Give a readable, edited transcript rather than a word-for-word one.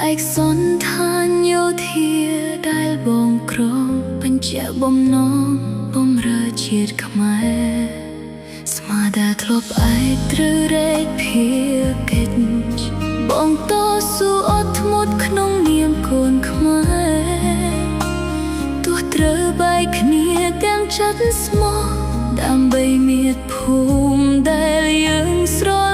ឯកសណ្ឋានយោធាដែលបងក្រងបញ្ជាក់បំណងបម្រើជាតិខ្មែរស្មាដែលធ្លាប់ឯកត្រូវរែកភាកិច្ចបងតស៊ូអត់ធ្មត់ក្នុងនាមកូនខ្មែរទោះត្រូវបែកគ្នាទាំងចិត្តស្មោះដើម្បីមាតុភូមិដែលយើងស្រ